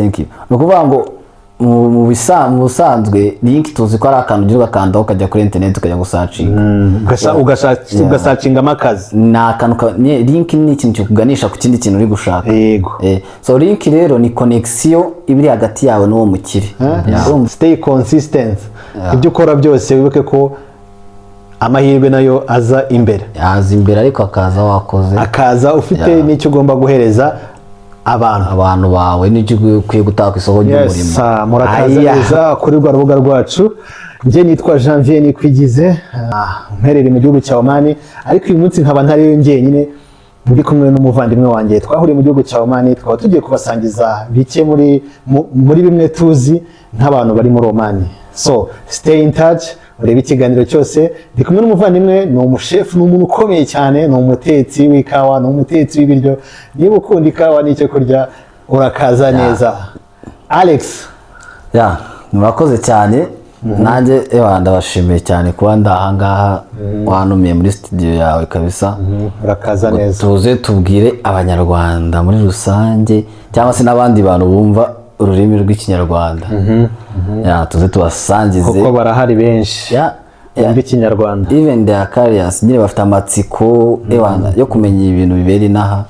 thank you. No kuvuga ngo mu busanzwe link tuzi ko ari akantu ugira ugakandaho ukajya kuri internet ukajya gusacinga ugasacingamo akazi. Na akantu link ni ikintu cyo kuganisha ku kindi kintu uri gushaka. Yego. So link rero ni connection ibiri hagati yawe n'uwo mukiri. Stay consistent. Ibyo ukora byose wibuke ko amahirwe nayo aza imbere. Ariko akaza wakoze. Akaza ufite n'icyo ugomba guhereza abantu bawe n'icyo ukwiye gutaka isoko ry'umurimo. Murakaza neza kuri rwa rubuga rwacu. Nje nitwa Janvier Nikwigize, mperere mu gihugu cya Oman, ariko uyu munsi nkaba ntari njyenyine, ndi kumwe n'umuvandimwe wanjye. Twahuriye mu gihugu cya Oman, twaba tugiye kubasangiza bike muri bimwe tuzi nk'abantu bari muri Oman. So stay in touch, urebe ikiganiro cyose. Ndi kumwe n'umuvandimwe, ni umushefu, ni umuntu ukomeye cyane, ni umutetsi w'ikawa, ni umutetsi w'ibiryo. Niba ukunda ikawa n'icyo kurya urakaza neza. Alex. Murakoze cyane. Nanjye ndabashimiye cyane kuba ndahangaha wanumiye muri studio yawe kabisa. Urakaza neza. Tuze tubwire abanyarwanda muri rusange cyangwa se n'abandi bantu bumva ururimi rw'ikinyarwanda. Tuze tubasangize kuko barahari benshi bumva ikinyarwanda. Even the curious nyine bafite amatsiko yo kumenya ibintu bibera inaha.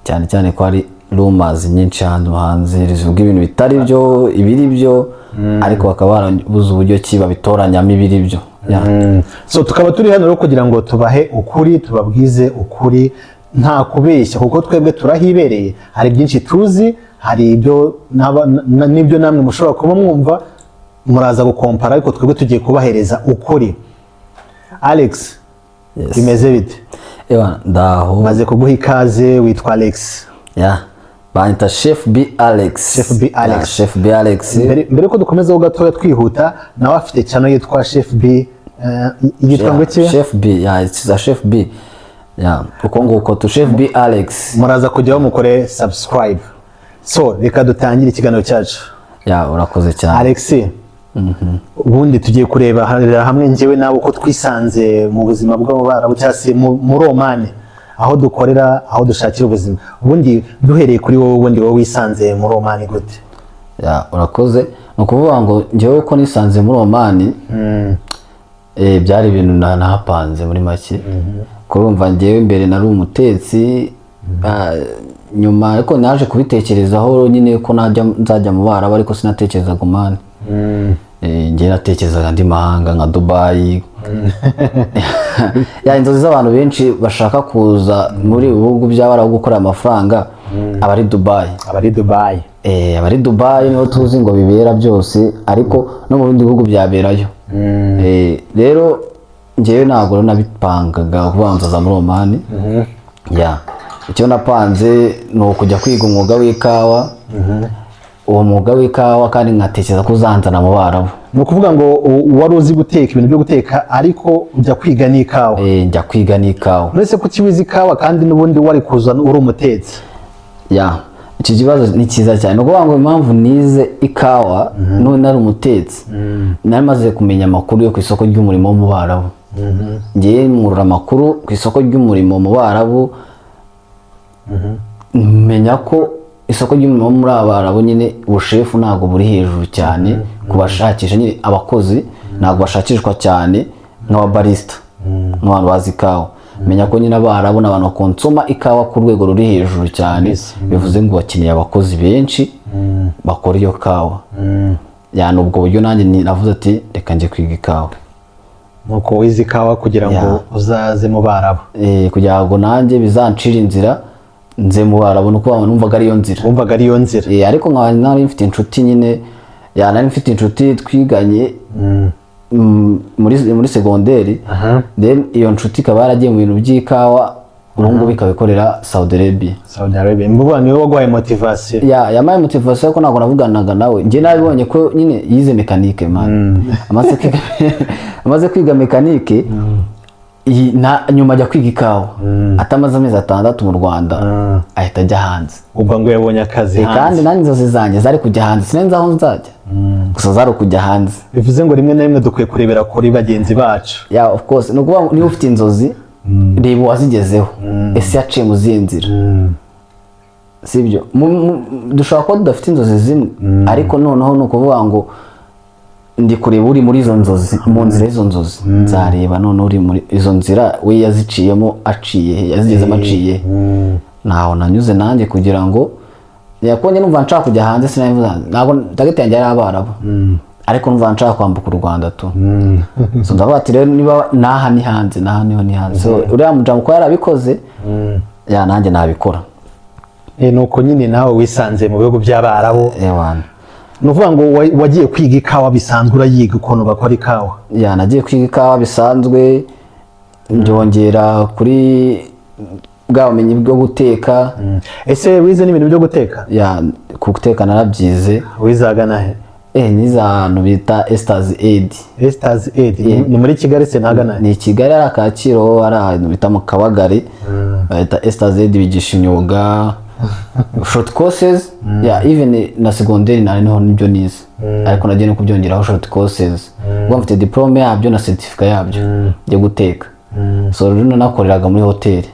Cyane ko ari rumors nyinshi hanze rivuga ibintu bitari byo, ibiri byo, ariko bakaba barabuze uburyo ki babitoranyamo ibiri byo. So tukaba turi hano kugira ngo tubahe ukuri, tubabwize ukuri nta kubeshya, kuko twebwe turahibereye. Hari byinshi tuzi, hari ibyo n'ibyo namwe mushobora kuba mwumva muraza gukompara, ariko twebwe tugiye kubahereza ukuri. Alex, bimeze bite? Ndaho maze kuguha ikaze. Witwa Alex? Banyita Chef B Alex. Chef B Alex. Mbere ko dukomeza ho gatoya twihuta, nawe afite channel yitwa Chef B. Yitwa ngo iki? Chef B. It's a Chef B. Uko nguko tu Chef B Alex. Muraza kujyaho mukore subscribe. So reka dutangire ikiganiro cyacu. Urakoze cyane Alex. Ubundi tugiye kureba hamwe njyewe nawe uko twisanze mu buzima bw'abarabu cyase muri Oman, aho dukorera, aho dushakira ubuzima. Ubundi duhereye kuri wowe, ubundi wowe wisanze muri Oman gute? Urakoze. No kuvuga ngo njyewe uko nisanze muri Oman, byari ibintu nahapanze muri make. Kurumva njyewe mbere nari umutetsi, nyuma ariko naje kubitekerezaho nyine ko nzajya mu Barabu, ariko sinatekerezaga Oman. Njye natekerezaga andi mahanga nka Dubai. Inzozi z'abantu benshi bashaka kuza muri bihugu by'Abarabu gukora amafaranga abari Dubai. Abari Dubai niho tuzi ngo bibera byose, ariko no mu bindi bihugu byaberayo. Rero njyewe ntabwo nabipangaga kubanza muri Oman. Icyo napanze ni ukujya kwiga umwuga w'ikawa. Uwo mwuga w'ikawa kandi nkatekereza ko uzanzana mu Barabu. Ni ukuvuga ngo wari uzi guteka ibintu byo guteka, ariko ujya kwiga n'ikawa. Njya kwiga n'ikawa. Nese kuki wize ikawa kandi n'ubundi wari kuzana uri umutetsi? Iki kibazo ni cyiza cyane. Nuko ngo impamvu nize ikawa none nari umutetsi, nari maze kumenya amakuru yo ku isoko ry'umurimo mu Barabu. Ngiye mwurura amakuru ku isoko ry'umurimo mu Barabu, menya ko isoko ry'umurimo muri Abarabu nyine ubushefu ntabwo buri hejuru cyane kubashakisha nyine abakozi, ntabwo bashakishwa cyane nk'ababarista n'abantu bazi ikawa. Menya ko nyine Abarabu n'abantu bakonsoma ikawa ku rwego ruri hejuru cyane, bivuze ngo bakeneye abakozi benshi bakora iyo kawa. Ubwo buryo nanjye navuze ati reka njye kwiga ikawa. Nuko wize ikawa kugira ngo uzaze mu Barabu. Kugira ngo nanjye bizancira inzira nze mu Barabu, nuko numvaga ariyo nzira. Ariko nkaba nari mfite inshuti nyine, nari mfite inshuti twiganye muri segonderi. Then iyo nshuti ikaba yaragiye mu bintu by'ikawa, ubu ngubu ikabikorera Saudi Arabia. Mvuga niwe waguhaye motivation? Yamaye motivation ko ntabwo navuganaga nawe. Njye nabibonye ko nyine yize mekanike man. Amaze kwiga mekanike, nyuma ajya kwiga ikawa. Atamaze amezi 6 mu Rwanda, ahita ajya hanze. Ubwo ngo yabonye akazi hanze. Kandi nanjye inzozi zanjye zari kujya hanze, sinenze aho nzajya. Gusa zari kujya hanze. Bivuze ngo rimwe na rimwe dukwiye kurebera kuri bagenzi bacu. Of course. No kuvuga niba ufite inzozi, reba wazigezeho. Ese yaciye mu zihe nzira? sibyo dushobora kuba tudafite inzozi zimwe ariko noneho ni ukuvuga ngo ndi kureba uri muri izo nzozi mu nzira y'izo nzozi nzareba none uri muri izo nzira we yaziciyemo aciye yazigezemo aciye naho nanyuze nanjye kugira ngo yakonye numva nshaka kujya hanze sinavuze ntabwo target yanjye ari Abarabu ariko numva nshaka kwambuka u Rwanda tu so ndavuga ati rero niba naha ni hanze naha niho ni hanze so uriya mujamu ko yarabikoze ya nanjye nabikora nuko nyine nawe wisanze mu bihugu by'Abarabu ewana nuvuga ngo wagiye kwiga ikawa bisanzwe urayiga ukuntu bakora ikawa ya nagiye kwiga ikawa bisanzwe byongera kuri bwa bumenyi bwo guteka ese wize n'ibintu byo guteka ya guteka narabyize wizaga nahe niza ahantu bita Esters Aid ni muri Kigali se nagana ni Kigali ari Kacyiru ari ahantu bita mu Kabagari bita Esters Aid bigisha imyuga short courses even na secondaire nari niho nibyo nize ariko nagiye no kubyongeraho short courses ubwo mfite diplome yabyo na certificate yabyo byo guteka so rero nakoreraga muri hoteli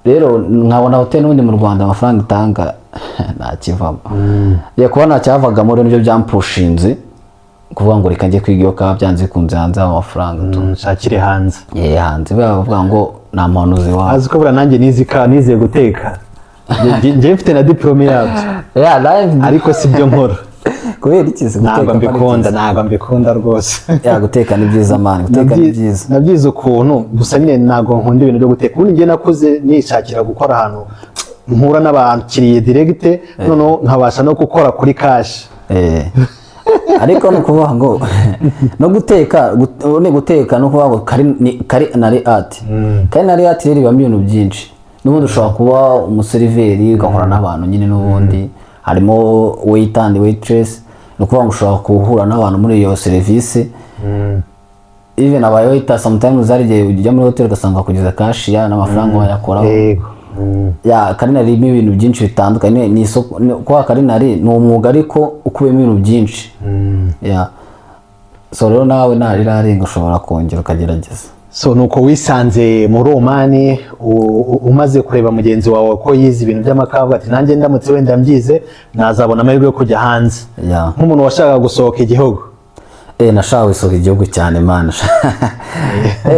rero nkabona hoteli n'ubundi mu Rwanda amafaranga itanga ntakivamo ya kuba ntacyavagamo rero nibyo byampushinze kuvuga ngo reka njye kwiga iyo kaba byanze kunze hanze amafaranga nshakire hanze hanze bavuga ngo nta muntu uzi wawe azi ko bura nanjye nize guteka njye mfite na diplome yabyo ariko si byo nkora kubera iki se guteka ntabwo mbikunda rwose guteka ni byiza man guteka ni byiza nabyize ukuntu gusa nyine ntabwo nkunda ibintu byo guteka ubundi njye nakuze nishakira gukora ahantu mpura n'abakiriye direct noneho nkabasha no gukora kuri cash ariko no kuvuga ngo no guteka no kuvuga ngo culinary art culinary art rero ibamo ibintu byinshi n'ubundi ushobora kuba umuseriveri ugahura n'abantu nyine n'ubundi harimo waiter and waitress no kuvuga ngo ushobora guhura n'abantu muri iyo service even abaye waiter sometimes zarigiye ujya muri hotel ugasanga kugeza cashier n'amafaranga wayakoraho ya culinary irimo ibintu byinshi bitandukanye ni isoko kwa culinary ni umwuga ariko ukubiyemo ibintu byinshi ya so rero nawe narirarenga ushobora kongera ukagerageza so nuko wisanze muri Omani umaze kureba mugenzi wawe ko yize ibintu by'amakawa ati nanjye ndamutse wenda mbyize nazabona amahirwe yo kujya hanze nk'umuntu washaka gusohoka igihugu nashaka gusohoka igihugu cyane man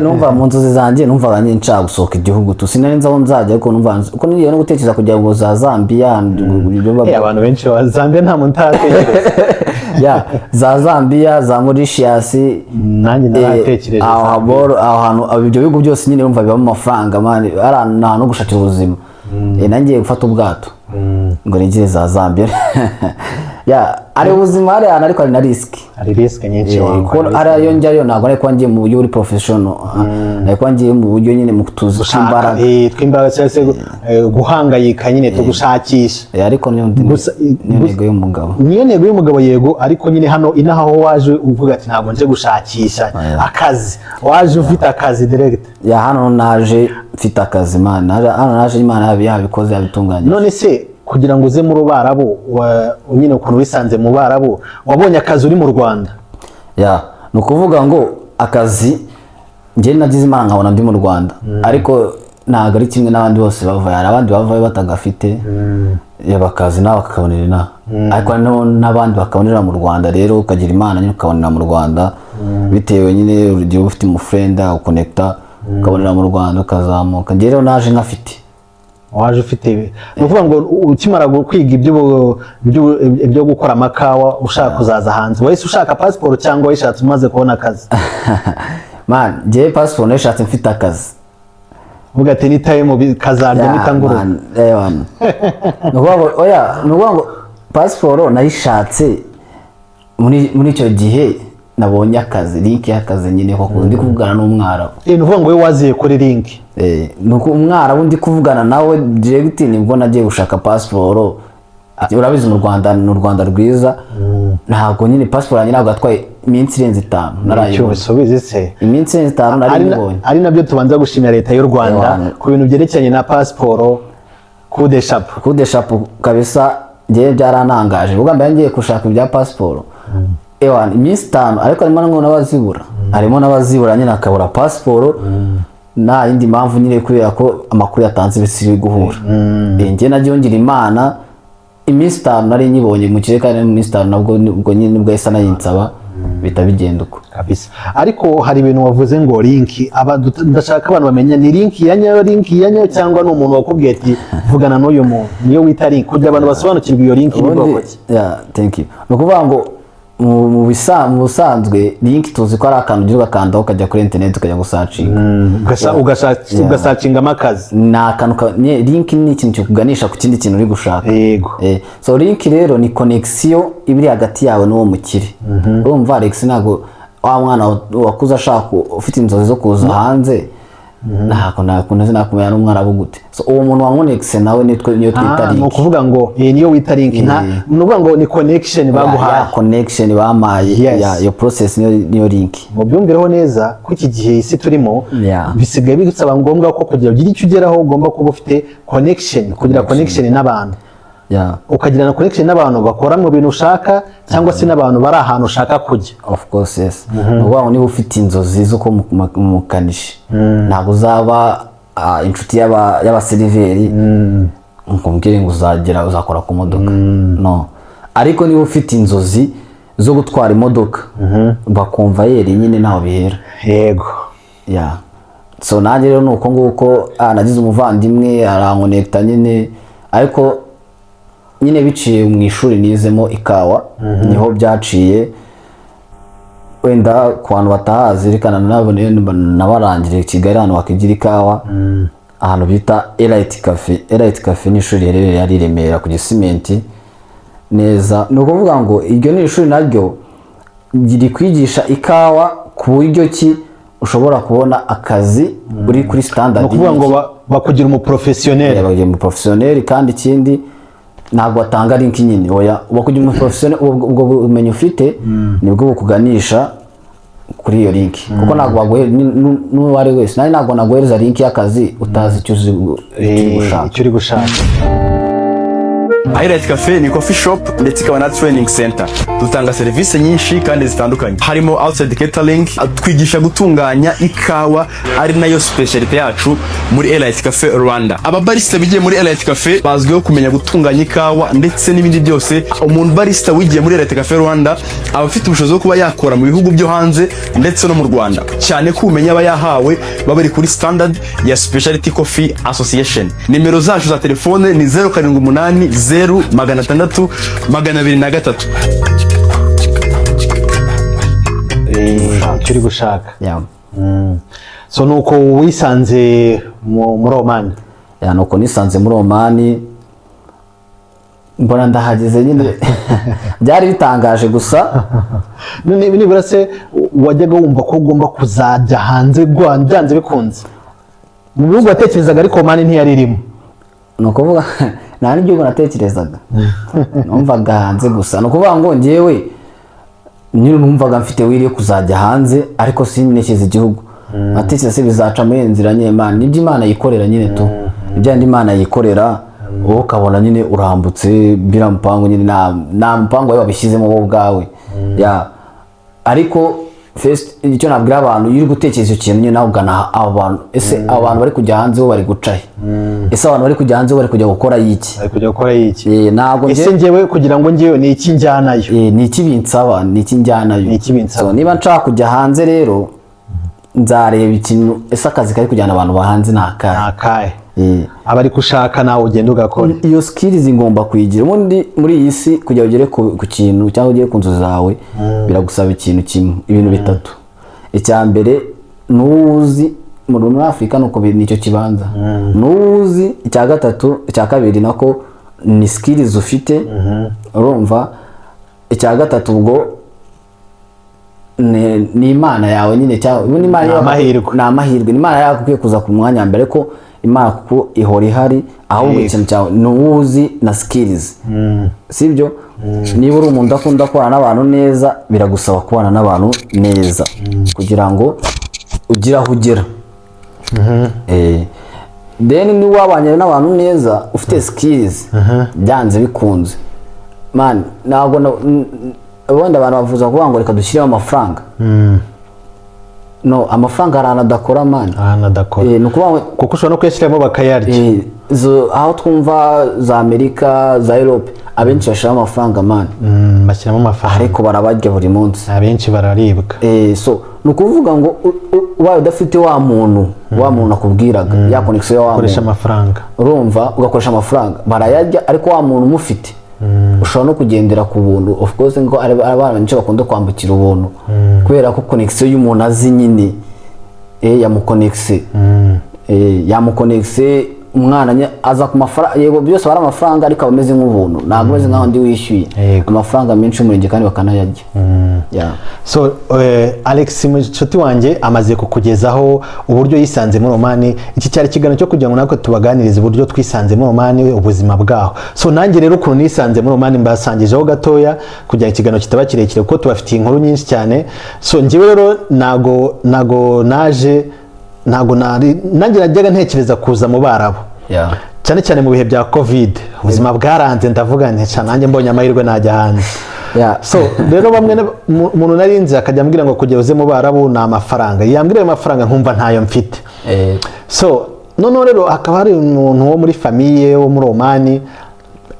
numva mu nzozi zanjye numvaga nyine nshaka gusohoka igihugu tu sinari nzi aho nzajya ariko numva uko niyo no gutekereza kujya ngo za Zambia abantu benshi wa Zambia nta muntu ya za Zambia za Mauritius nanjye naratekereje aho hantu ibyo bihugu byose nyine numva bibamo amafaranga man ari ahantu gushakira ubuzima nanjye gufata ubwato ngo nigire za Zambia ya ari ubuzima ari ariko ari na risk nyinshi ko ari yo njyayo ntabwo ari ko ngiye mu buryo uri professional ariko ngiye mu buryo nyine mu tuzi twimbaraga cyase guhangayika nyine tugushakisha ariko niyo ntego y'umugabo yego ariko nyine hano inaha ho waje uvuga ati ntabwo nje gushakisha akazi waje ufite akazi direct ya hano naje mfite akazi man hano naje Imana yabikoze yabitunganya none se kugira ngo uze mu Barabu nyine ukuntu wisanze mu Barabu wabonye akazi uri mu Rwanda ya no kuvuga ngo akazi ngiye nagize Imana nkabona ndi mu Rwanda ariko ntago ari kimwe n'abandi bose bavaye abandi bavaye batagafite bakazi nawe bakabonera ariko n'abandi bakabonera mu Rwanda rero ukagira Imana nyine ukabonera mu Rwanda bitewe nyine urugero ufite umufrenda ukonekta ukabonera mu Rwanda ukazamuka ngiye rero naje nkafite waje ufite nuvuga ngo ukimara kwiga ibyo gukora amakawa ushaka kuzaza hanze wese ushaka passport cyangwa wayishatse umaze kubona akazi man je passport nashatse mfite akazi uvuga ati ni time kazarya mitanguru nuvuga ngo passport nayishatse muri icyo gihe nabonye akazi link y'akazi nyine ko ndi kuvugana n'umwarabu nuvuga ngo we waziye kuri link nuko umwarabu ndi kuvugana nawe direct nibwo nagiye gushaka passport urabizi mu Rwanda n'u Rwanda rwiza ntabwo nyine passport yanjye ntabwo atwaye iminsi irenze 5 narayibonye subize se iminsi irenze 5 narayibonye ari nabyo tubanza gushimira leta y'u Rwanda ku bintu byerekeranye na passport coup de chapeau kabisa ngiye byaranangaje ubwo mbaye ngiye gushaka ibya passport iminsi 5 ariko harimo n'abazibura nyine akabura passport nta yindi mpamvu nyine kubera ko amakuru yatanze bisi guhura njye nagiye ngira imana iminsi 5 nari nyibonye mu kirere kandi mu minsi 5 nabwo ubwo nyine nibwo yesa nayinsaba bita bigenda uko kabisa. Ariko hari ibintu wavuze ngo link ndashaka abantu bamenya ni link yanyayo cyangwa ni umuntu wakubwiye ati vugana n'uyu muntu niyo wita link kugira abantu basobanukirwe iyo link ni bwoko ki. Thank you. No kuvuga ngo mu busanzwe link tuzi ko ari akantu ugira ugakandaho ukajya kuri internet ukajya gusacinga ugasacinga amakazi. Na akantu link ni ikintu cyo kuganisha ku kindi kintu uri gushaka. Yego. So link rero ni connection ibiri hagati yawe n'uwo mukiri. Urumva Alex ntago wa mwana wakuza ashaka ufite inzozi zo kuza hanze ntabwo nakumenya n'umwana bugute. So uwo muntu wa connection nawe niyo twita link. No kuvuga ngo niyo wita link nuvuga ngo ni connection baguhaye. Connection bamaye yo process niyo link. Mu byumvireho neza ko iki gihe isi turimo bisigaye bigusaba ngombwa ko kugira ugire icyo ugeraho ugomba kuba ufite connection kugira connection n'abantu. Ukagira na connection n'abantu bakora mu bintu ushaka cyangwa se n'abantu bari ahantu ushaka kujya. Of course yes. Nubaho niba ufite inzozi zo ko mukanishi ntabwo uzaba inshuti y'abaseriveri ngumbwire ngo uzakora ku modoka no, ariko niba ufite inzozi zo gutwara imodoka bakumva yeri nyine naho bihera. Yego. So nanjye rero nuko nguko nagize umuvandimwe arankonekta nyine, ariko nyine biciye mu ishuri nizemo ikawa niho byaciye. Wenda ku bantu batahazi rikana nabarangire Kigali hano wakigira ikawa ahantu bita Elite Cafe. Elite Cafe ni ishuri rero yari Remera ku Gisimenti neza. No kuvuga ngo iryo ni ishuri naryo giri kwigisha ikawa ku buryo ki ushobora kubona akazi uri kuri standard. No kuvuga ngo bakugira umu professionnel. Bakugira umu professionnel kandi ikindi ntabwo atanga link nyine oya bakugira umu professionnel ubwo bumenyi ufite nibwo bukuganisha kuri iyo link kuko ntabwo baguhe n'uwari wese nari ntabwo naguhereza link y'akazi utazi icyo uri gushaka. Elite Cafe ni coffee shop ndetse ikaba na training center. Dutanga serivisi nyinshi kandi zitandukanye, harimo outside catering, twigisha gutunganya ikawa ari nayo specialty yacu muri Elite Cafe Rwanda. Ababarista bigiye muri Elite Cafe bazwiho kumenya gutunganya ikawa ndetse n'ibindi byose. Umuntu barista wigiye muri Elite Cafe Rwanda aba afite ubushobozi bwo kuba yakora mu bihugu byo hanze ndetse no mu Rwanda, cyane ko umenya aba yahawe babari kuri standard ya Specialty Coffee Association. Nimero zacu za telefone ni 0780 0 600 223. Turi gushaka. So nuko wisanze muri Oman. Nuko nisanze muri Oman mbona ndahageze nyine byari bitangaje gusa. Nibura se wajyaga wumva ko ugomba kuzajya hanze byanze bikunze mu bihugu watekerezaga ariko Oman ntiyari irimo? Nuko vuga nta n'ibyo natekerezaga numvaga hanze gusa. No kuvuga ngo ngewe nyine numvaga mfite wiriye kuzajya hanze ariko sinekeze igihugu. Atekereza se bizaca muri inzira nyine Imana nibyo Imana yikorera nyine tu ibyo andi Imana yikorera wowe ukabona nyine urambutse bira mpango nyine nta mpango wawe babishyizemo wowe ubwawe ariko first icyo nabwira abantu iri gutekereza ikintu nyine nawe ugana abantu ese abantu bari kujya hanze bo bari gucahe ese abantu bari kujya hanze bo bari kujya gukora iki ntabwo ese ngewe kugira ngo ngewe ni iki njyanayo ni iki binsaba so niba nshaka kujya hanze rero nzareba ikintu ese akazi kari kujyana abantu bahanze nakahe abari kushaka nawe ugenda ugakora iyo skills ngomba kuyigira. Ubundi muri iyi si kujya ugere ku kintu cyangwa ugere ku nzozi zawe biragusaba ikintu kimwe ibintu bitatu. Icya mbere nuzi muri Afrika nuko nicyo kibanza nuzi. Icya gatatu icya kabiri nako ni skills ufite urumva. Icya gatatu ubwo ni Imana yawe nyine cyangwa ni amahirwe ni Imana yakwiye kuza ku mwanya mbere ko Imana kuko ihora ihari ahubwo ikintu cyawe nuzi na skills sibyo. Niba uri umuntu akunda kubana n'abantu neza biragusaba kubana n'abantu neza kugira ngo ugire aho ugera. Then ni wabanye n'abantu neza ufite skills byanze bikunze man ntabwo wenda abantu bavuza kuvuga ngo reka dushyiremo amafaranga no amafaranga arana adakora man adakora ni ukuvuga kuko ushobora no kuyashyiramo bakayarya aho twumva za Amerika za Europe abenshi bashiramo amafaranga man bashyiramo amafaranga ariko barabarya buri munsi abenshi bararibwa so ni ukuvuga ngo ubaye udafite wa muntu akubwiraga ya connection ya wa ukoresha amafaranga urumva ugakoresha amafaranga barayarya ariko wa muntu umufite ushobora no kugendera ku buntu of course ngo abana benshi bakunda kwambukira ubuntu kubera ko connection y'umuntu azi nyine yamukonekse umwana aza ku mafaranga yego byose bara amafaranga ariko abameze nk'ubuntu ntabwo beze nkaho ndi wishyuye amafaranga menshi umurenge kandi bakanayarya so Alex Mushuti wanjye amaze kukugezaho uburyo yisanze muri Oman. Iki cyari kiganiro cyo kugira ngo natwe tubaganirize uburyo twisanze muri Oman ubuzima bwaho. So nanjye rero ukuntu nisanze muri Oman mbasangijeho gatoya kugira ikiganiro kitaba kirekire kuko tubafitiye inkuru nyinshi cyane. So njyewe rero nago nanjye najyaga ntekereza kuza mu Barabu cyane cyane mu bihe bya covid ubuzima bwaranze ndavuga nti nanjye mbonye amahirwe najya hanze. So rero bamwe umuntu narinzi akajya ambwira ngo kujya uze mu Barabu na amafaranga yambwira ayo mafaranga nkumva ntayo mfite. So none rero akaba ari umuntu wo muri famille wo muri Oman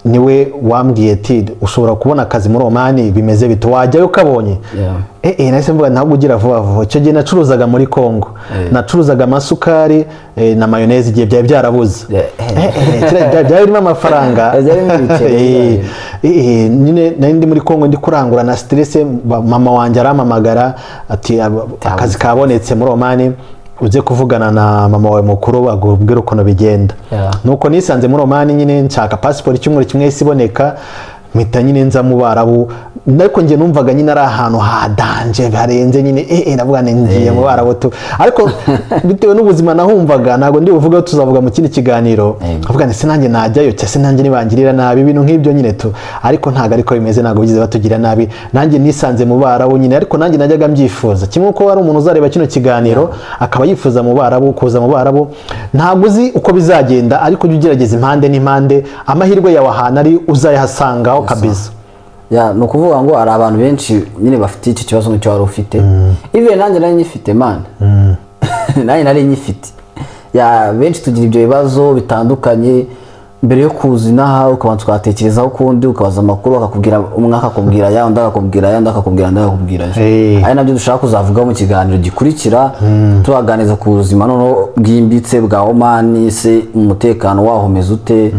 niwe wambwiye ati ushobora kubona akazi muri Oman bimeze bito wajyayo ukabonye. Nahise mvuga ntabwo ugira vuba vuba. Icyo gihe nacuruzaga muri Congo nacuruzaga amasukari na mayoneze igihe byari byarabuze byari birimo amafaranga nyine nari ndi muri Congo ndi kurangura na stress mama wanjye arampamagara ati akazi kabonetse muri Oman uze kuvugana na mama wawe mukuru bagubwira ukuntu bigenda. Nuko nisanze muri Oman nyine nshaka passport icyumweru kimwe isiboneka mpita nyine nza mu Barabu ariko nge numvaga nyine ari ahantu hadanje harenze nyine navuga ngiye mu Barabu tu ariko bitewe n'ubuzima nahumvaga ntago ndi buvuga tuzavuga mu kindi kiganiro avuga nti sinanjye najyayo cyase nanjye nibangirira nabi ibintu nk'ibyo nyine tu ariko ntago ariko bimeze ntago bigize batugira nabi nanjye nisanze mu Barabu nyine ariko nanjye najyaga mbyifuza kimwe uko ari umuntu uzareba kino kiganiro akaba yifuza mu Barabu kuza mu Barabu ntago uzi uko bizagenda ariko ujye ugerageza impande n'impande amahirwe yawe ahantu ari uzayahasanga kabisa. No kuvuga ngo ari abantu benshi nyine bafite iki kibazo n'icyo wari ufite even nanjye nari nyifite man nanjye nari nyifite benshi tugira ibyo bibazo bitandukanye mbere yo kuzinaha ukabanza ukatekerezaho kundi ukabaza amakuru akakubwira umwe akakubwira ya undi akakubwira ya undi akakubwira undi akakubwira ari nabyo dushaka kuzavugaho mu kiganiro gikurikira tubaganiza ku buzima noneho bwimbitse bwa Oman se umutekano waho umeze ute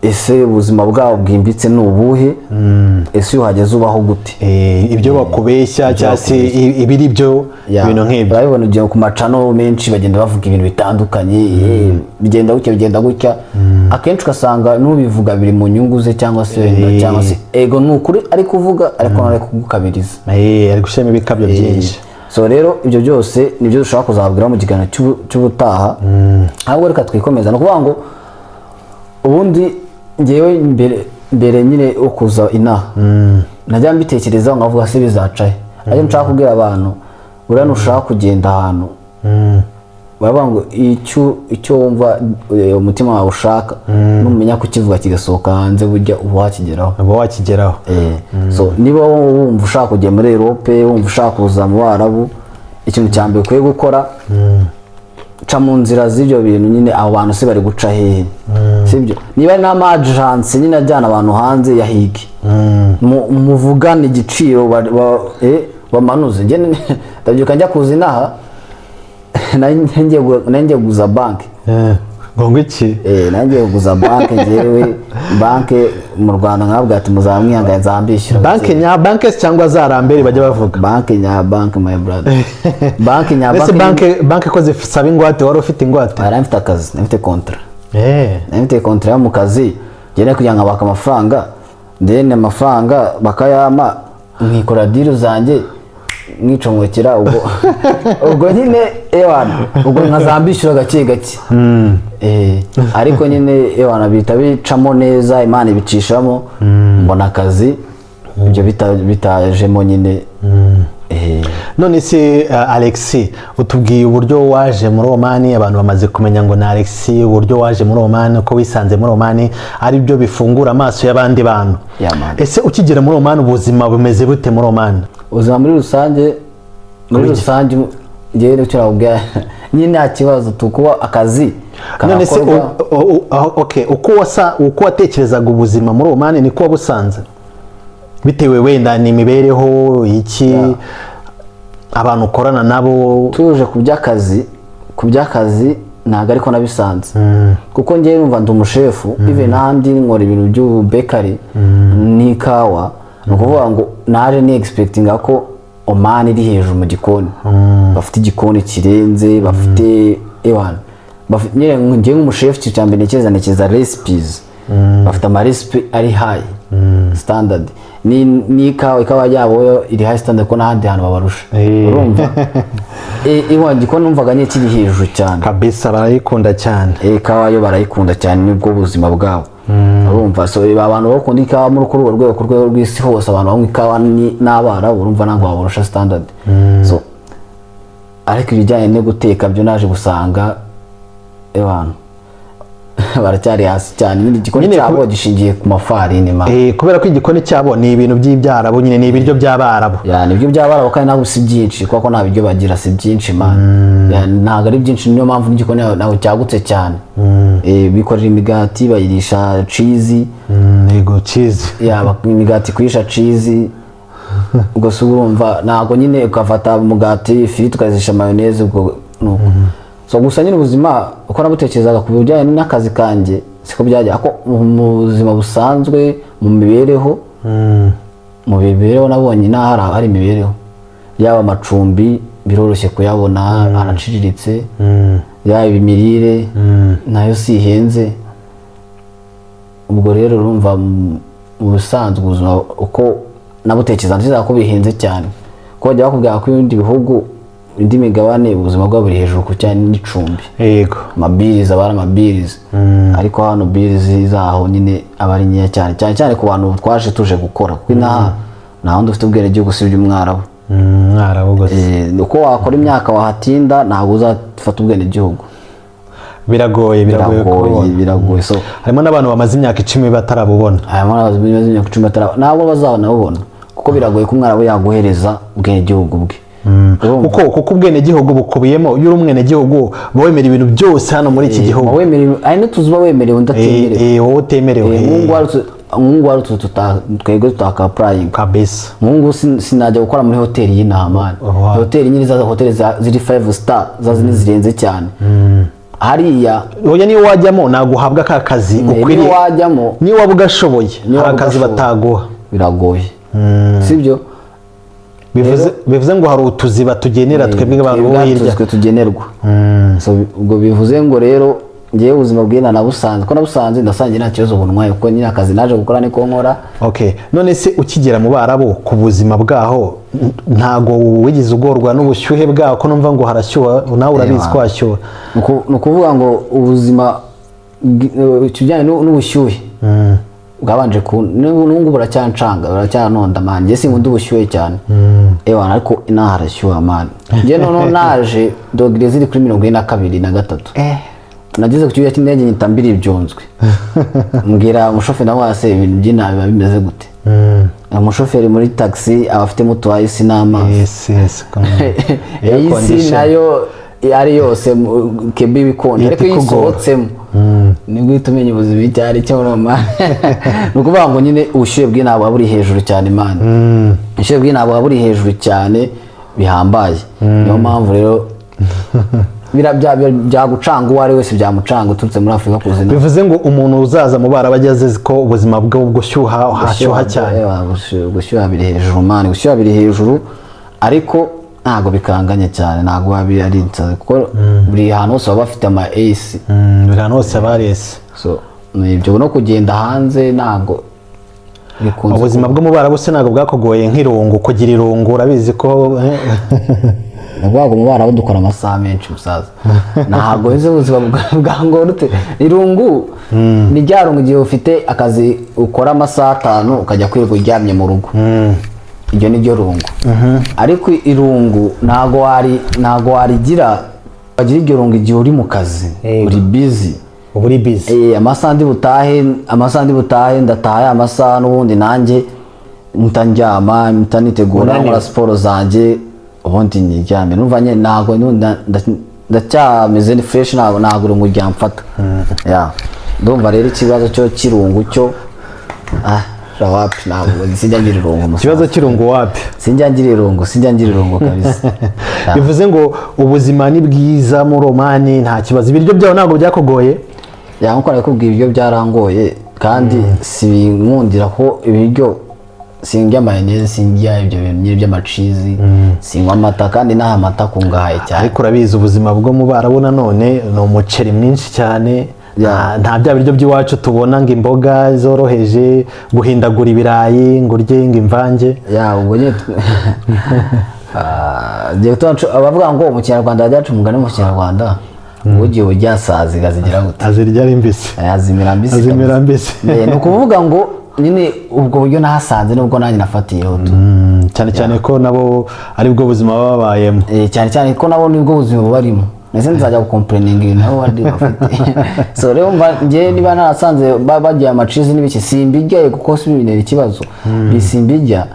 ese ubuzima bwawo bwimbitse n'ubuhe ese uhageze ubaho gute ibyo bakubeshya cyangwa se ibiri byo ibintu nk'ibyo urabibona ugiye ku macano menshi bagenda bavuga ibintu bitandukanye bigenda gutya akenshi ugasanga n'ubivuga biri mu nyungu ze cyangwa se ego ni ukuri ari kuvuga ariko nari kugukabiriza ari gushyiramo ibikabyo byinshi. So rero ibyo byose nibyo dushobora kuzabwira mu kiganiro cy'ubutaha ahubwo reka twikomeza no kuvuga ngo ubundi ngewe mbere nyine ukuza inaha najya mbitekereza nkavuga se bizacaye ariko nshaka kubwira abantu uriya nushaka kugenda ahantu baravuga ngo icyo wumva umutima wawe ushaka numenya kukivuga kigasohoka hanze burya uba wakigeraho. So niba wumva ushaka kujya muri Europe wumva ushaka kuza mu Barabu ikintu cya mbere ukwiye gukora ca mu nzira z'ibyo bintu nyine abo bantu se bari guca hehe sibyo niba ari n'amagence nyine ajyana abantu hanze yahige muvugane igiciro bamanuze ndabyuka njya kuza inaha nanjye guza banki ngo iki nanjye guza banki ngewe banki mu Rwanda nkabwa ati muzamwihangane nzambishyura banki cyangwa zarambere bajya bavuga banki my brother banki ko zisaba ingwate wari ufite ingwate ari mfite akazi nafite kontra nafite kontra mu kazi ngene kugira ngo abaka amafaranga ndene amafaranga bakayama nkikora deal zanjye mwicomokera ubwo nyine ubwo nkazambishyura gake gake ariko nyine bita bicamo neza Imana ibicishamo mbona akazi ibyo bitajemo nyine. None se Alex utubwiye uburyo waje muri Oman abantu bamaze kumenya ngo na Alex uburyo waje muri Oman ko wisanze muri Oman ari byo bifungura amaso y'abandi bantu. Ese ukigera muri Oman ubuzima bumeze bute muri Oman? Ubuzima muri rusange ngewe nicyo navuga nyine nta kibazo tukuba akazi none se karakorwa. okay uko watekerezaga ubuzima muri Oman niko wabusanze bitewe wenda ni imibereho iki abantu ukorana nabo tuje ku by'akazi ntabwo ariko nabisanze kuko ngewe numva ndi umushefu even n'ahandi nkora ibintu by'ubekari n'ikawa ni ukuvuga ngo naje ni expectinga ko Oman iri hejuru mu gikoni bafite igikoni kirenze bafite ngewe nk'umushefu cya mbere ntekereza recipes bafite amaresipe ari high standard ikawa yabo iri high standard ko n'ahandi hantu babarusha urumva igikoni numvaga nyine kiri hejuru cyane kabisa barayikunda cyane ikawa yo barayikunda cyane nibwo buzima bwabo urumva so abantu bakunda ikawa muri ku rwego rw'isi hose abantu banywa ikawa n'abara urumva ntabwo babarusha standard so ariko ibijyanye no guteka byo naje gusanga abantu baracyari hasi cyane nyine igikoni cyabo gishingiye ku mafarini kubera ko igikoni cyabo ni ibintu by'ibyarabu nyine ni ibiryo by'abarabu nibyo by'abarabu kandi ntabwo si byinshi kuko nta biryo bagira si byinshi ntabwo ari byinshi niyo mpamvu n'igikoni ntabwo cyagutse cyane bikorera imigati bayirisha cheese imigati kuyisha cheese ubwo se urumva ntabwo nyine ukafata umugati ifiriti ukazisha mayoneze ubwo nuko so gusa nyine ubuzima uko nabutekerezaga ku bijyanye n'akazi kanjye siko byajya ako mu buzima busanzwe mu mibereho nabonye hari imibereho yaba amacumbi biroroshye kuyabona araciriritse yaba imirire nayo si ihenze ubwo rero urumva mu busanzwe ubuzima uko nabutekereza nziza ko bihenze cyane ko bajya bakubwira ko ibindi bihugu indi migabane ubuzima bwabo buri hejuru ku cyane n'icumbi yego amabiriza abari amabiriza ariko hano birizi zaho nyine aba ari nkeya cyane ku bantu twaje tuje gukora kuko nta wundi ufite ubwenegihugu usibye umwarabu gusa uko wakora imyaka wahatinda ntabwo uzafata ubwenegihugu biragoye so harimo n'abantu bamaze imyaka 10 batarabubona ntabwo bazabona kuko biragoye ko umwarabu yaguhereza ubwenegihugu bwe kuko ubwenegihugu bukubiyemo iyo uri umwenegihugu wemera ibintu byose hano muri iki gihugu ari n'utuzuba wemerewe udatemerewe wowe utemerewe nk'ubu wari twebwe tutakapurayinga kabisa nk'ubu sinajya gukora muri hoteli y'inahamani hoteli nyine za hoteli ziri 5 star zazindi zirenze cyane hariya oya niyo wajyamo naguhabwa ka kazi ukwiriye wajyamo niyo waba ugashoboye akazi bataguha biragoye sibyo bivuze ngo hari utuziba tugenera twebwe abantu bo hirya tugenerwa so ubwo bivuze ngo rero ngiye ubuzima bw'ina nabusanze ko nabusanze ndasangiye nta kibazo bunwaye kuko nyine akazi naje gukora niko nkora none se ukigera mu Barabu ku buzima bwaho ntago wigize ugorwa n'ubushyuhe bwaho ko numva ngo harashyuha nawe urabizi ko hashyuha ni ukuvuga ngo ubuzima kijyanye n'ubushyuhe bwabanje n'ubu buracyanonda mani njye sinkunda ubushyuhe cyane ariko inaha harashyuha mani njye noneho naje dogere ziri kuri 42 nageze ku kibuga cy'indege nyita mbiri ibyunzwe mbwira umushoferi nawe wase ibintu by'inabi biba bimeze gute umushoferi muri taxi aba afitemo utu ayisi n'amazi ayisi nayo ari yose kebi bikonje ariko iyo isohotsemo nibwo uhita umenya ubuzima icyo ari cyo mani ni ukuvuga ngo nyine ubushyuhe bw'inaha buba buri hejuru cyane mani ubushyuhe bw'inaha buba buri hejuru cyane bihambaye niyo mpamvu rero byagucanga uwo ari wese byamucanga uturutse muri Afurika kuzina bivuze ngo umuntu uzaza mu Barabu ageze ko ubuzima bwe gushyuha hashyuha cyane gushyuha biri hejuru mani gushyuha biri hejuru ariko ntago bikanganye cyane ntago wabi ari insazi kuko buri hantu hose baba bafite ama AC buri hantu hose aba so ibyo no kugenda hanze ntago ubuzima bwo mu Barabu se ntago bwakogoye nk'irungu kugira irungu urabizi ko nabwo mu Barabu dukora amasaha menshi musaza ntago izo ubuzima bwangorute irungu ni ryarungu igihe ufite akazi ukora amasaha 5 ukajya kwirirwa uryamye mu rugo iryo ni ryo rungu ariko irungu ntago warigira wagira iryo rungu igihe uri mu kazi uri busy amasaha ndi butahe ndataha amasaha n'ubundi nanjye ntandyama ntanitegura nkora siporo zanjye ubundi niryame numva nyine ntago ndacyameze ni fresh ntago urungu ryamfata ndumva rero ikibazo cyo kirungu cyo wapi ntabwo sinjya ngira irungu. Ikibazo kirungu wapi? Sinjya ngira irungu kabisa. Bivuze ngo ubuzima ni bwiza muri Omani nta kibazo, ibiryo byaho ntabwo byakugoye? Nkuko nakubwiye ibiryo byarangoye kandi sinkundira ko ibiryo sinjya mayonnaise, sinjya ibyo bintu by'amacizi, sinywa amata kandi nta mata kungahaye cyane. Ariko urabizi ubuzima bwo mu Barabu nanone ni umuceri mwinshi cyane, nta bya biryo by'iwacu tubona ngo imboga zoroheje, guhindagura ibirayi ngo urye ngo imvange. Ubwo nyine abavuga ngo mu Kinyarwanda byacu umugani mu Kinyarwanda ugiye urya saziga zigira gute? Azirya ari mbisi. Azimira mbisi. Ni ukuvuga ngo nyine ubwo buryo nahasanze nubwo nanjye nafatiyeho tu. Cyane ko nabo ari bwo buzima babayemo. Cyane ko nabo nibwo buzima barimo. Nese nzajya gukomplaininga ibintu aho wari bafite. So rero ngiye niba narasanze bagiye amacizi n'ibiki simbijya kuko sibinera ikibazo. Bisimbijya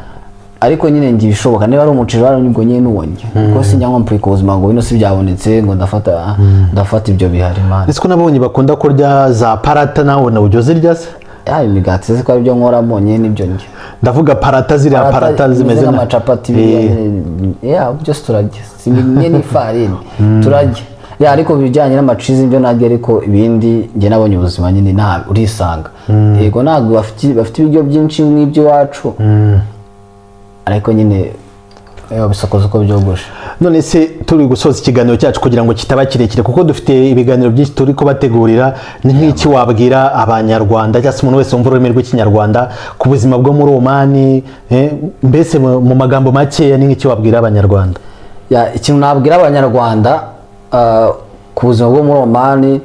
ariko nyine ngiye bishoboka niba ari umuceri wari ngo nyine nuwonye. Kuko sinjya ngo mpurika ubuzima ngo bino si byabonetse ngo ndafata ibyo bihari man. Ese ko nabonye bakunda kurya za parata nawe na ujyo zirya se? Imigati se ko ari byo nkora monye nibyo njye. Ndavuga parata ziriya parata zimeze nka capati byose turajya. Simwe ni farini turajya. Ariko bijyanye n'amacizi byo najya ariko ibindi nge nabonye ubuzima nyine nta urisanga. Yego ntabwo bafite ibiryo byinshi nk'ibyo iwacu. Ariko nyine bisakoze uko byogoshe. None se turi gusoza ikiganiro cyacu kugira ngo kitaba kirekire kuko dufite ibiganiro byinshi turi kubategurira, ni nk'iki wabwira abanyarwanda cyangwa se umuntu wese wumva ururimi rw'ikinyarwanda ku buzima bwo muri Omani, mbese mu magambo makeya ni nk'iki wabwira abanyarwanda? Ikintu nabwira abanyarwanda ku buzima bwo muri Omani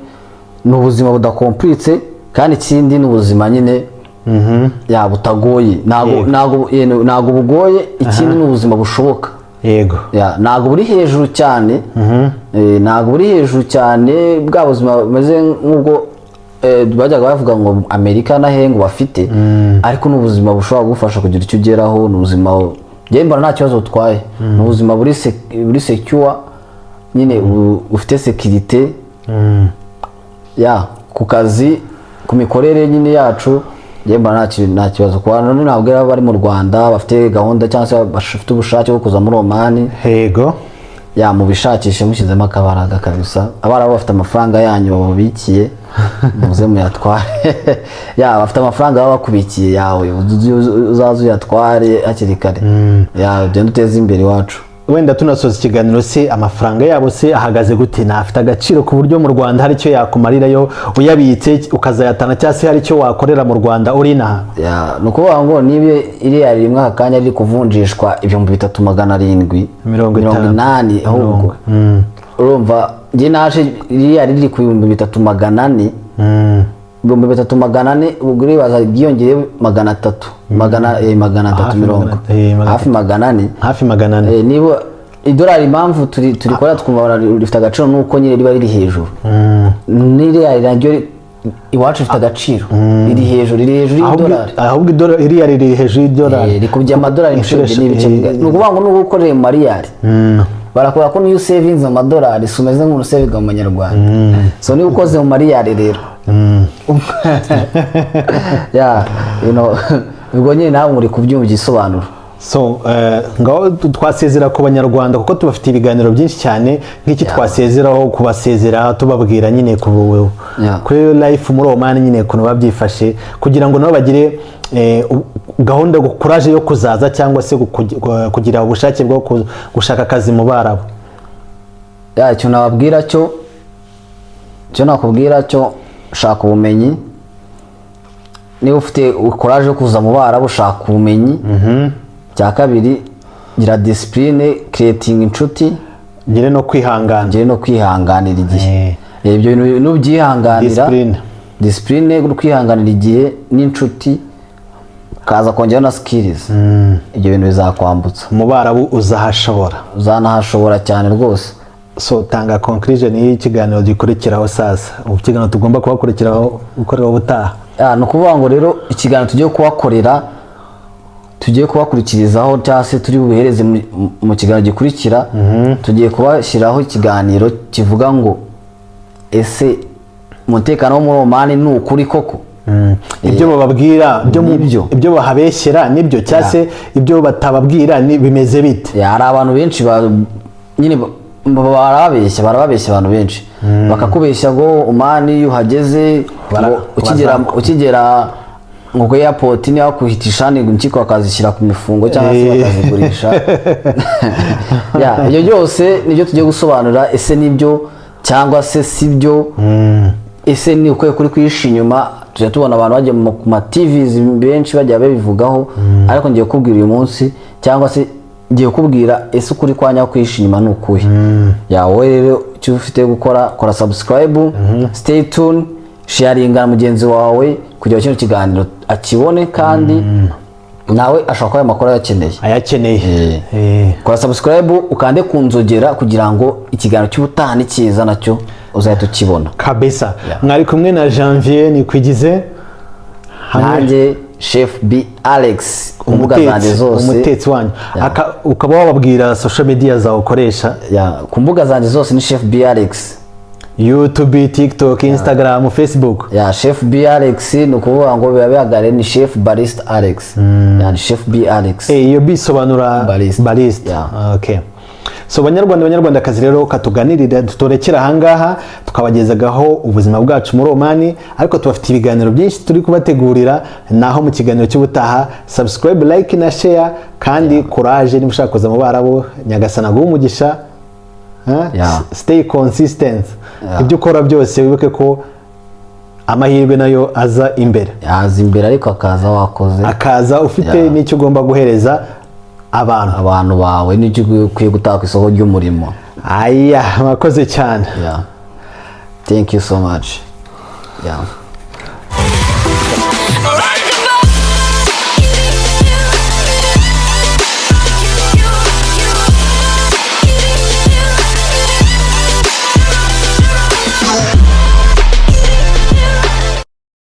ni ubuzima budakomplitse kandi ikindi ni ubuzima nyine butagoye, ntago bugoye, ikindi ni ubuzima bushoboka. Yego. Ntago buri hejuru cyane, ntago buri hejuru cyane bwa buzima bumeze nk'ubwo bajyaga bavuga ngo Amerika na hengo bafite, ariko ni ubuzima bushobora gufasha kugira icyo ugeraho, ni ubuzima njye mbona nta kibazo utwaye, ni ubuzima buri secure nyine ufite security ku kazi, ku mikorere nyine yacu. Mbona nta kibazo ku bantu nabwira bari mu Rwanda bafite gahunda cyangwa se bafite ubushake bwo kuza muri Omani. Yego. Mu bishakishe mushyizemo akabaraga kabisa. Abara bafite amafaranga yanyu babubikiye muze muyatware. Bafite amafaranga baba bakubikiye yawe uzaze uyatware hakiri kare. Ugende uteze imbere iwacu. Wenda tunasoza ikiganiro se amafaranga yabo se ahagaze gute? Nafite agaciro ku buryo mu Rwanda hari icyo yakumarirayo uyabitse ukazayatana cyangwa se hari icyo wakorera mu Rwanda uri naha? Ni ukuvuga ngo niba iriya rimwe aka kanya riri kuvunjishwa 3780 ahubwo urumva njye naje iriya riri ku 3400 300 ubwo ribaza ryiyongeye 300 hafi 400 niba idolari impamvu turi kora twumva rifite agaciro nuko nyine riba riri hejuru. N'iriya naryo iwacu rifite agaciro, riri hejuru y'idolari. Ahubwo idolari iriya riri hejuru y'idolari rikubye amadolari n'ibice. Ni ukuvuga ngo n'ubu ukoreye mu mariyari barakora ko niyo usevinze mu madolari sumeze nk'urusevinga mu manyarwanda. So niba ukoze mu mariyari rero ubwo nyine nawe muri kubyumva igisobanuro. So ngaho twasezera ku banyarwanda kuko tubafite ibiganiro byinshi cyane, nk'iki twasezeraho kubasezera tubabwira nyine kuri life muri Omani nyine ukuntu babyifashe kugira ngo nabo bagire gahunda courage yo kuzaza cyangwa se kugira ubushake bwo gushaka akazi mu Barabu. Icyo nababwira cyo nakubwira cyo shaka ubumenyi. Niba ufite courage yo kuza mu Barabu shaka ubumenyi. Cya kabiri gira discipline, creating inshuti, ngire no kwihanganira igihe. Ibyo bintu n'ubyihanganira, discipline no kwihanganira igihe n'inshuti kaza kongera na skills. Ibyo bintu bizakwambutsa mu Barabu uzanahashobora cyane rwose. So tanga conclusion y'ikiganiro gikurikiraho sasa, ikiganiro tugomba kubakurikiraho ukorera ubutaha. Ni ukuvuga ngo rero ikiganiro tugiye kubakorera tugiye kubakurikirizaho cyangwa se turi buhereze mu kiganiro gikurikira. Tugiye kubashyiraho ikiganiro kivuga ngo ese umutekano wo muri Oman ni ukuri koko, ibyo bababwira ibyo bahabeshyera nibyo cyangwa se ibyo batababwira bimeze bite? Hari abantu benshi nyine barababeshya abantu benshi bakakubeshya ngo Oman iyo uhageze ukigera ngo ku airport ni akuhitisha ni nkiko akazishyira ku mifungo cyangwa se bakazigurisha. Ibyo byose nibyo tugiye gusobanura, ese nibyo cyangwa se sibyo, ese ni ukwiye kuri kwihisha inyuma. Tujya tubona abantu bagiye ku ma TVs benshi bajya babivugaho, ariko ngiye kubwira uyu munsi cyangwa se ngiye kubwira ese ukuri kwa nyako kwihisha inyuma ni ukuhe. Wowe rero icyo ufite gukora, kora subscribe, stay tuned, sharinga na mugenzi wawe kugira kino kiganiro akibone, kandi nawe ashaka aya makuru ayakeneye. Kora subscribe ukande kunzogera kugira ngo ikiganiro cy'ubutaha nikiza nacyo uzahita ukibona kabisa. Mwari kumwe na Janvier Nikwigize, nanjye Chef B Alex, kumbuga zanjye zose, umutetsi wanyu. Ukaba wababwira social media zawe ukoresha? Kumbuga zanjye zose ni Chef B Alex, YouTube, TikTok, Instagram, Facebook. Chef B Alex ni ukuvuga ngo biba bihagare ni Chef Barista Alex. Yani Chef B Alex. Iyo bisobanura barista. Okay. So banyarwandakazi rero katuganirira tutorekera ahangaha tukabagezagaho ubuzima bwacu muri Oman, ariko tubafite ibiganiro byinshi turi kubategurira. Naho mu kiganiro cy'ubutaha, subscribe, like na share, kandi courage niba ushaka kuza mu Barabu, Nyagasana guha umugisha. Stay consistent. Ibyo ukora byose wibuke ko amahirwe nayo aza imbere. Ariko akaza ufite n'icyo ugomba guhereza abantu bawe, n'icyo ukwiye gutaka ku isoko ry'umurimo. Mwakoze cyane. Thank you so much.